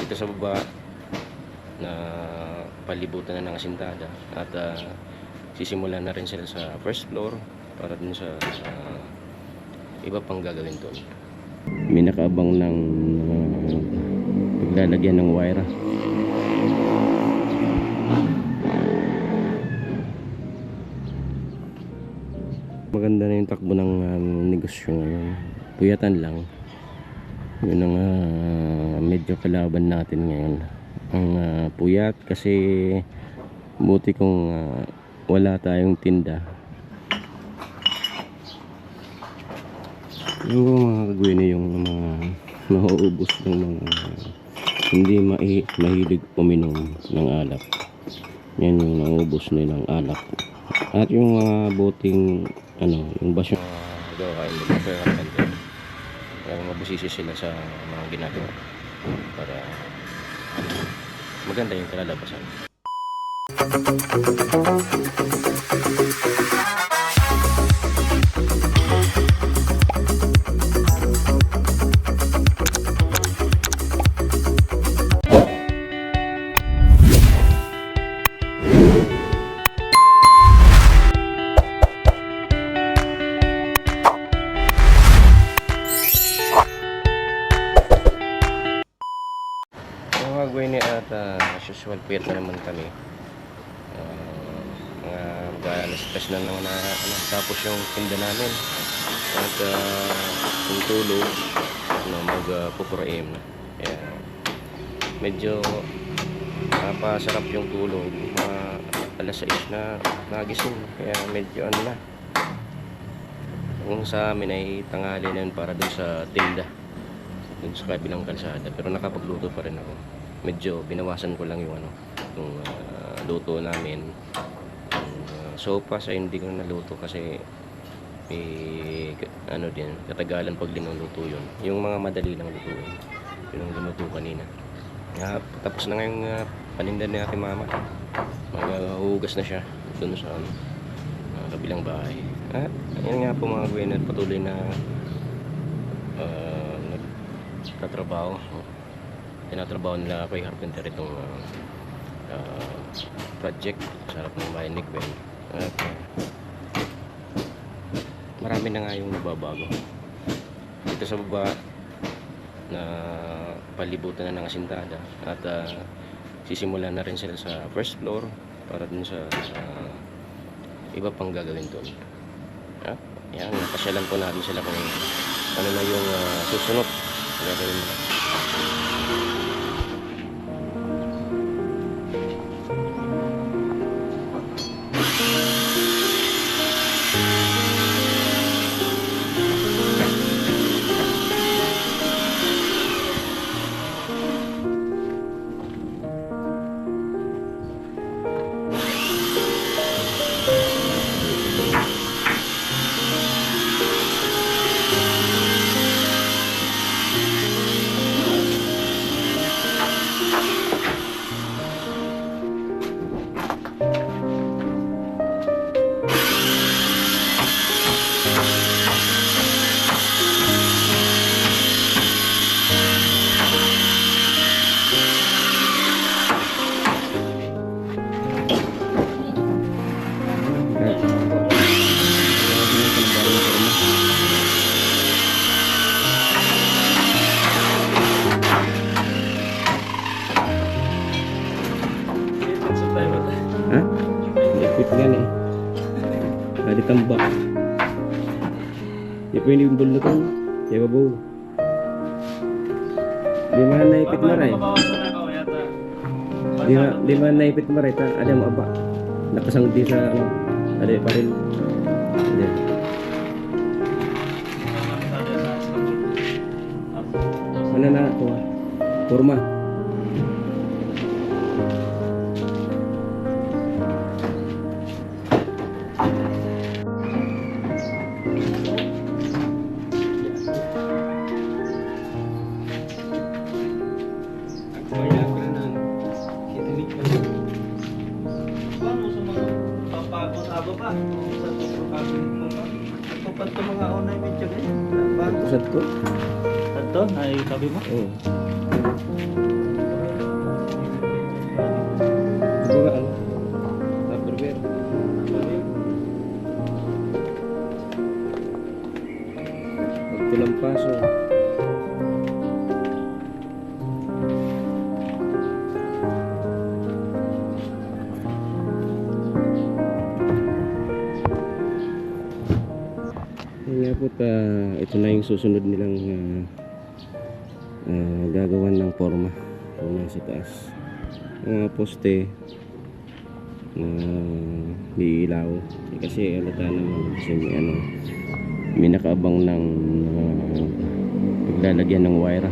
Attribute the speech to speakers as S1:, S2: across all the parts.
S1: dito sa baba na palibutan na ng asintada at sisimulan na rin sila sa first floor para din sa iba pang gagawin doon. May nakaabang ng paglalagyan ng wire. Maganda na yung takbo ng negosyo ngayon. Puyatan lang. Yun ang medyo kalaban natin ngayon. Ang puyat kasi buti kung wala tayong tinda. Yung mga kagwini yung mga mauubos ng mga hindi mahilig uminom ng alak. Yan yung naubos nilang alak. At yung mga boting yung basyo gawain nila pero mabusisi sila sa mga ginagawa para maganda yung kalalabasan. Gwini at as usual puyat na naman kami. Mag-alas stress na naman tapos yung tinda namin at yung tulog mag-pupuraim na. Medyo napasarap yung tulog, alas 6 na nagising, kaya medyo na kung sa amin ay tanghali na yun para dun sa tinda dun sa kabilang kalsada, pero nakapagluto pa rin ako. Medyo binawasan ko lang yung yung luto namin. Sopas ay hindi ko naluto kasi may din katagalan pag linuluto yun. Yung mga madali lang lutuin, yun ang luto kanina. Tapos na ngayong paninda ni ate mama. Maghuhugas na siya dun sa kabilang bahay. Ayun nga po mga gwena, patuloy na nagtatrabaho. Tinatrabaho nila kay Carpenter itong project sa harap ng bahay ni Gwen. Marami na nga yung nababago dito sa baba na palibutan na ng asintada at sisimulan na rin sila sa first floor para din sa iba pang gagawin doon. Yan, napasyalan po natin sila kung ano na yung susunod gagawin nila. Tambak. Di pwede yung bulutan. Ya babaw. Di man naipit maray. Di man naipit maray. Ada mo aba. Napasang di sa ada paril. Ada. Mana na to? Kurma.
S2: Pagto mga online medyo ganyan.
S1: Bago.
S2: Ito ay tabi mo?
S1: Oo. At ito na yung susunod nilang gagawan ng forma sa taas. Mga poste na iilaw kasi alata naman kasi may nakaabang ng paglalagyan ng wire.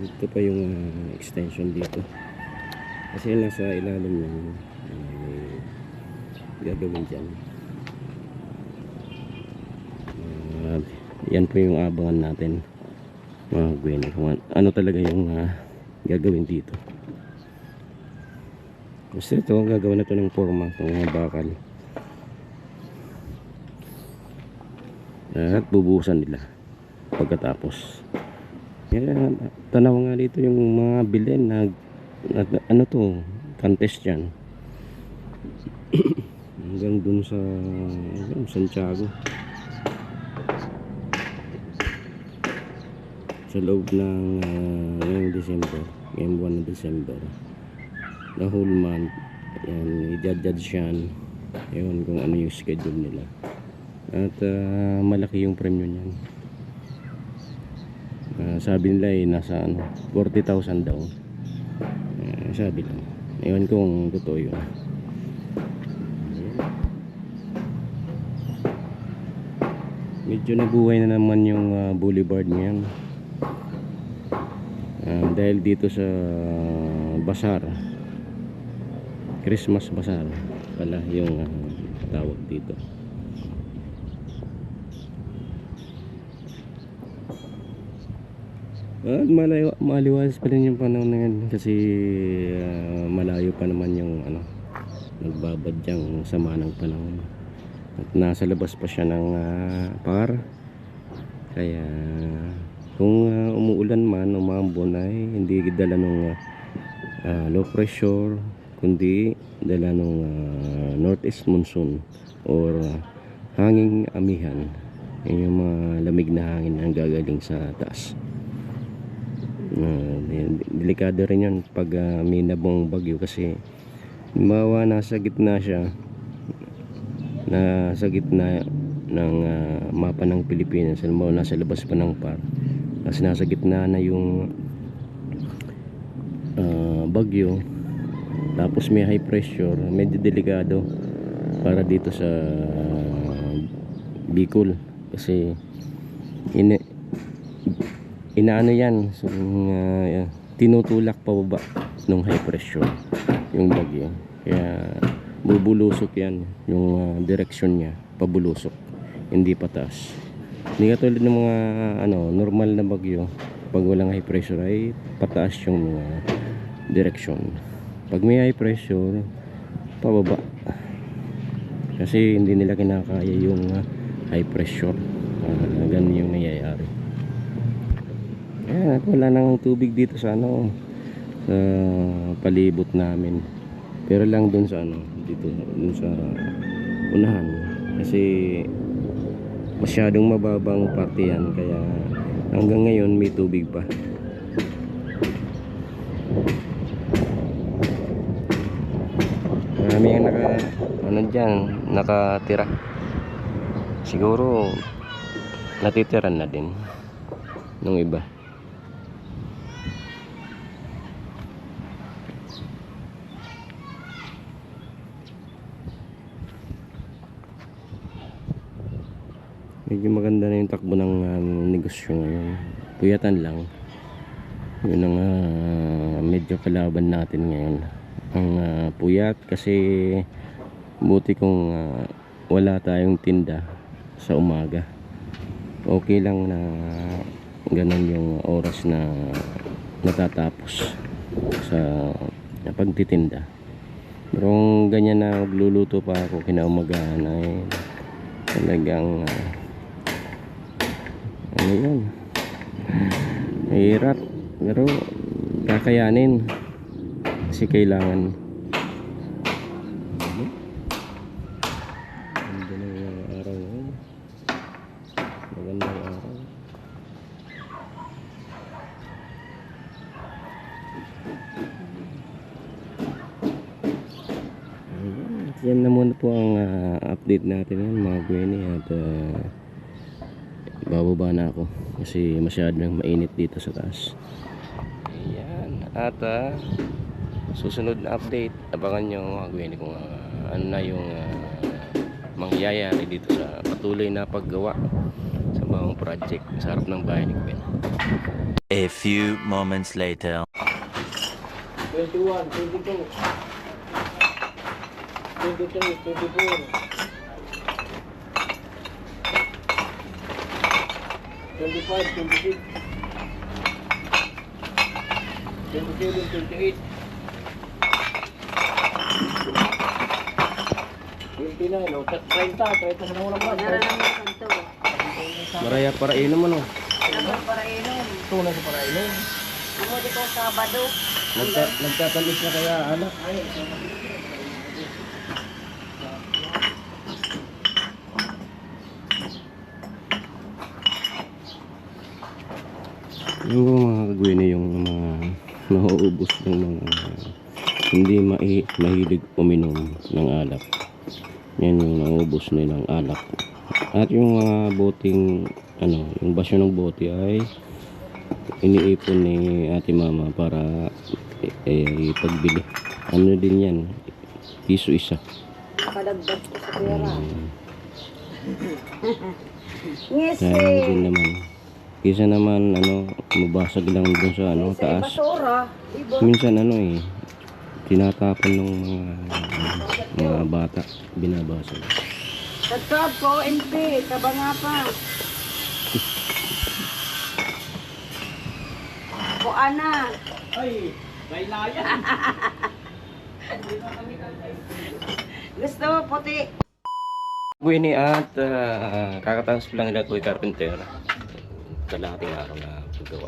S1: Ito pa yung extension dito kasi nasa ilalim ng gagawin dyan. Yan po yung abangan natin mga Gwen, ano talaga yung gagawin dito. Basta ito gagawin na ito ng forma ng mga bakal at bubuhusan nila pagkatapos. Yan, tanaw nga dito yung mga bilhin na ano to, contest yan hanggang dun sa Santiago sa loob ng ngayong December, ngayong buwan ng December, the whole month. Yan, i-judge yan yun kung ano yung schedule nila at malaki yung premium niyan. Sabi nila nasa 40,000 daw. Sabi lang, ewan kung totoo yun. Medyo nabuhay na naman yung boulevard niyan dahil dito sa bazaar, Christmas bazaar pala yung tawag dito. Maliwalas pa rin yung panahon na yan kasi malayo pa naman yung nagbabadyang sama ng panahon at nasa labas pa siya ng par, kaya kung umuulan man umambon ay hindi dala ng low pressure kundi dala ng northeast monsoon or hanging amihan. Yun yung mga lamig na hangin ang gagaling sa taas. Delikado rin yan pag may nabong bagyo kasi mawa nasa gitna siya, nasa gitna ng mapa ng Pilipinas. Alam mo, nasa labas pa ng par kasi nasa gitna na yung bagyo, tapos may high pressure, medyo delikado para dito sa Bicol kasi inaano yan, so, tinutulak pa baba ng high pressure yung bagyo, kaya bubulusok yan yung direksyon niya, pabulusok, hindi pataas. Hindi katulad ng mga normal na bagyo, pag walang high pressure ay pataas yung direksyon. Pag may high pressure, pababa kasi hindi nila kinakaya yung high pressure. Ganun yung nangyayari. Ayan, wala nang tubig dito sa sa palibot namin, pero lang dun sa dito dun sa unahan kasi masyadong mababang parte yan, kaya hanggang ngayon may tubig pa. Marami ang nakatira, siguro natitiran na din nung iba. Medyo maganda na yung takbo ng negosyo ngayon. Puyatan lang. Yun ang medyo kalaban natin ngayon. Ang puyat kasi buti kung wala tayong tinda sa umaga. Okay lang na ganun yung oras na natatapos sa pagtitinda. Pero kung ganyan na magluluto pa ako kinaumagahan ay talagang yun, mahirap, pero kakayanin kasi kailangan. Ganda ng araw ngayon, magandang araw. yan na muna po ang update natin ngayon mga Gwenny. At bababa na ako kasi masyadong mainit dito sa taas. Ayan. At susunod na update, abangan nyo mga Gwenny kung ano na yung mangyayari dito sa patuloy na paggawa sa mga project sa harap ng bahay ni Gwen.
S2: A few moments later.
S1: 21, 22, 23, 24, 25, 26, 27, 28, 29, o 30 na muna ba? Maraya para inom ano?
S3: Para inom.
S1: Tunay sa para inom.
S3: Amo di ko Sabado.
S1: Nagtatalis na kaya anak. Yung mga kagawin na yung mga nauubos ng mga hindi mahilig uminom ng alak. Yan yung nauubos nilang alak. At yung mga boting yung basyo ng bote ay iniipon ni ate mama para ipagbili. Ano din yan, piso isa.
S3: Kadagdag ko sa pera. Yes,
S1: Kaya din naman. Kisa naman mabasag lang dun sa taas.
S3: basura. Diba?
S1: Minsan tinatapon ng mga bata, binabasag.
S3: Tagkab ko, MP. Kabanga pa. Kuana.
S1: Ay, kailayan.
S3: Gusto mo puti.
S1: Buwini at kakatapos lang nila Kuya Carpenter. Kalahating araw na paggawa.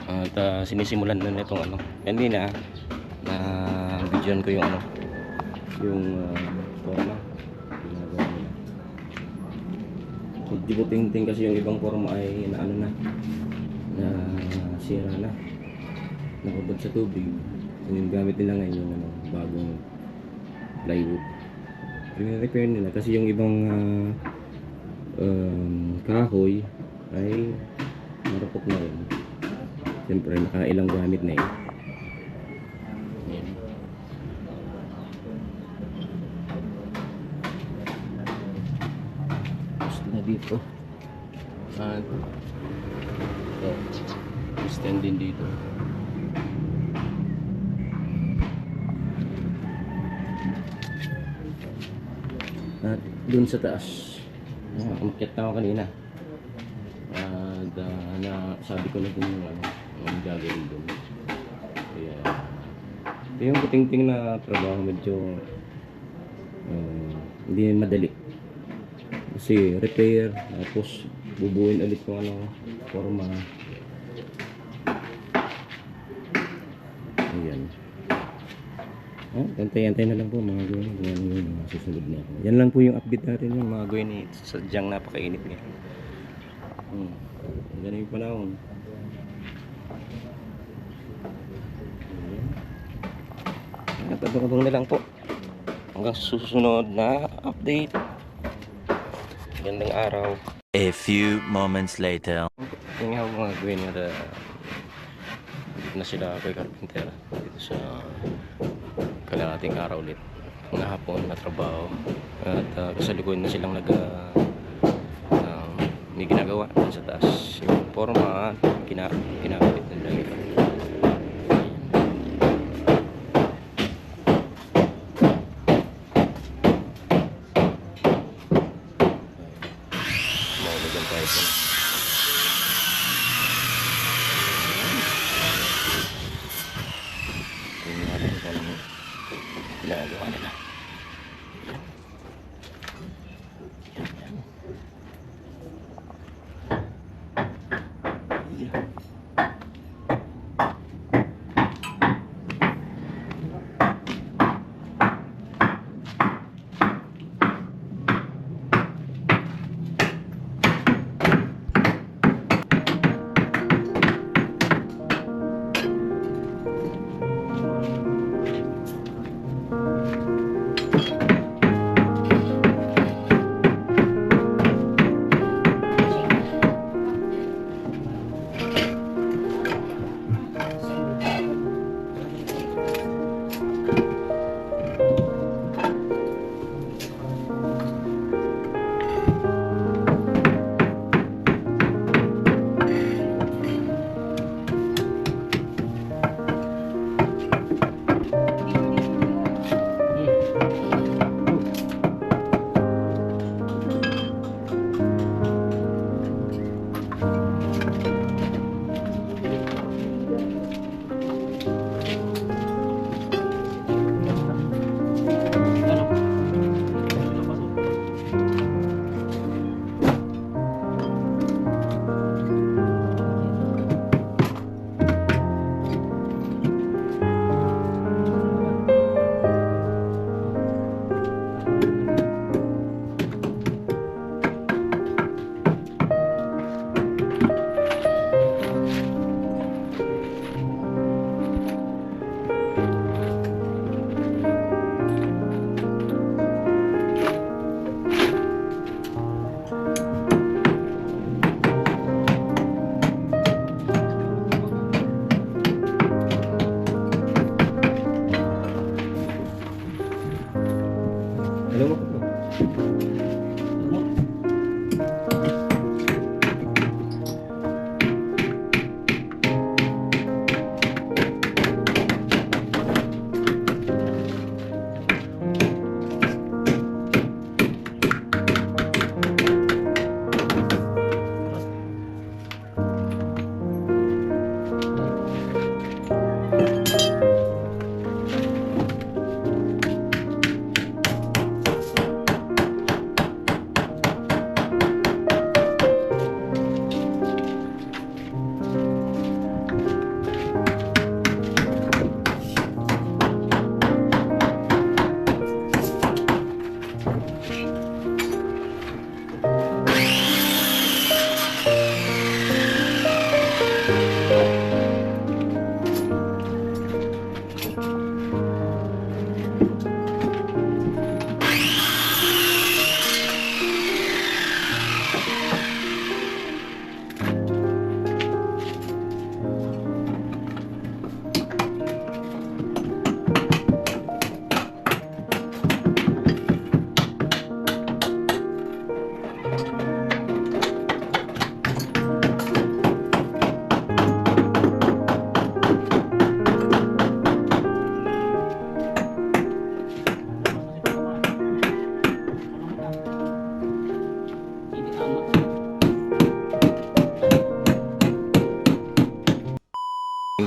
S1: At sinisimulan na nitong kanina na videoan ko yung forma. Ginagawa nila. Dibuting-ting kasi yung ibang forma ay na sira na. Nakabad sa tubig. Yung gamit nila ngayon yung bagong plywood. Repair nila kasi yung ibang kahoy ay marupok na rin. Siyempre nakailang gamit na yun. Ayan. Gusto na dito. At stand din dito. At dun sa taas, umakyat na ako kanina. At sabi ko na dun yung gagawin dun. Kaya ito yung puting-ting na trabaho, medyo hindi madali. Kasi repair, tapos bubuin ulit kung forma. Ayan. Antay-antay na lang po mga Gwen. Kung ano yung susunod na. Yan lang po yung update natin yung mga Gwen. Sadyang napakainit ngayon. Ganun yung panahon. At abang-abang na lang po. Hanggang susunod na update. Gandang araw.
S2: A few moments later.
S1: Yung nga mga Gwen. Dito na sila kay Carpenter. Dito sa kalahating araw ulit na hapon na trabaho at kasalukuyan na silang may ginagawa sa taas yung forma kinakabit nila ito. Mauligan tayo po. Tingnan natin kung ano ginagawa nila. Alam mo ko.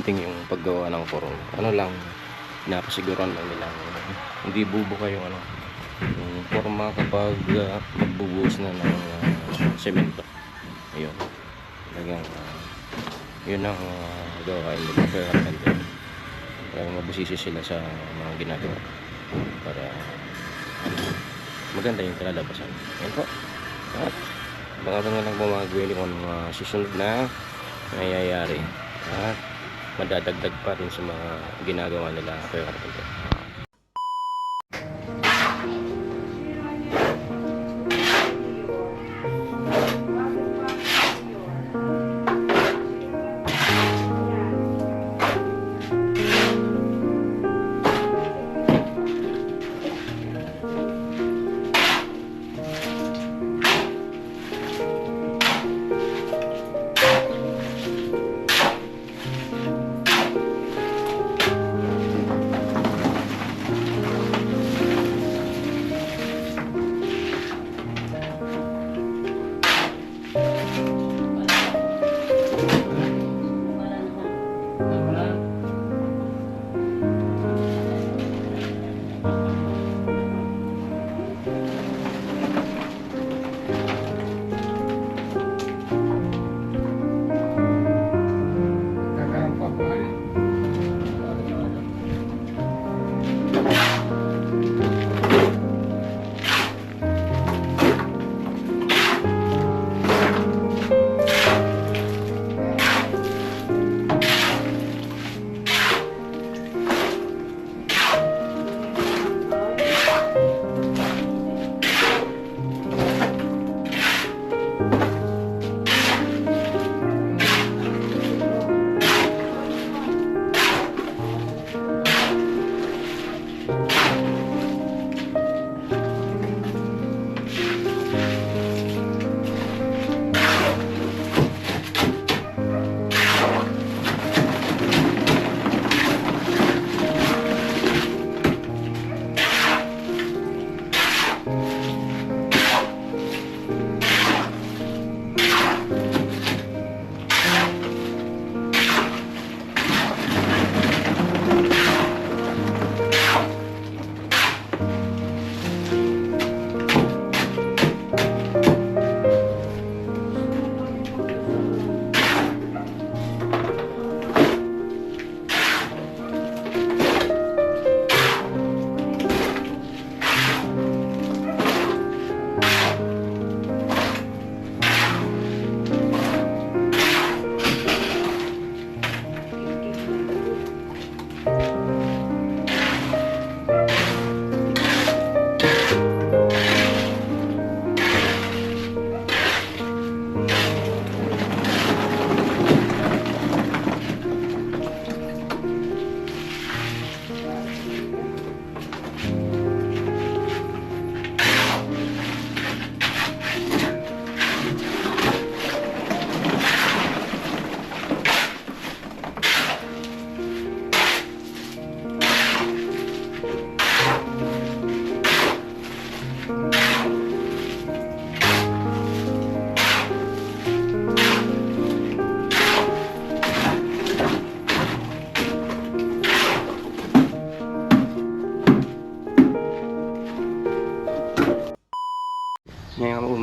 S1: Ting yung paggawa ng kurong. Ano lang, napasiguran lang nila hindi bubuka yung yung forma kapag magbubuhos na ng semento. Ayun. Talagang yun ang gawain nila. Kaya mabusisi sila sa mga ginagawa para maganda yung kalalabasan. Ayun po. At baka na lang bumagawin kung mga susunod na nangyayari. At madadagdag pa rin sa mga ginagawa nila Kuya Carpenter.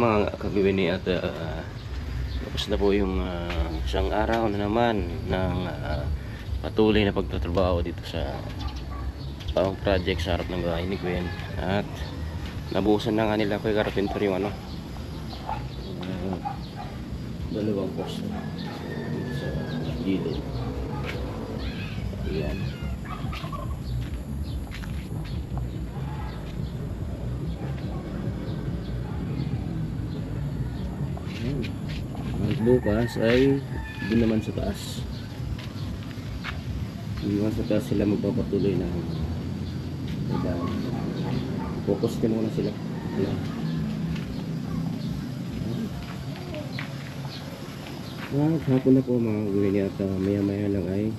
S1: mga kagawin at tapos na po yung isang araw na naman ng patuloy na pagtatrabaho dito sa pang project sa harap ng bahay ni Gwen. At nabuhusan na nga nila kay carpenter yung dalawang post dito sa gilid. Ayan. At bukas ay doon naman sa taas. Doon naman sa taas sila magpapatuloy ng trabaho. Focus ka muna sila. Ayan. Hapon na po mga gawin at maya maya lang ay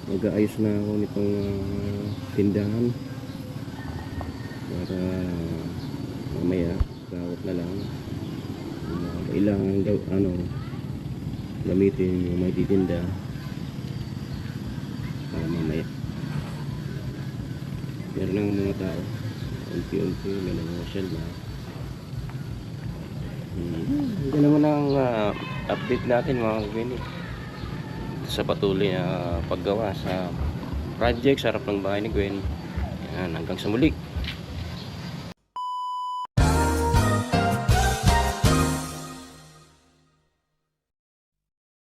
S1: mag-aayos na ako nitong tindahan para mamaya gawat na lang kailangan gamitin yung may titinda para mamaya meron ng mga tao unti-unti may nangyasal na ito naman ang update natin mga kabini sa patuloy na paggawa sa project sa harap ng bahay ni Gwen. Yan, hanggang sa muli.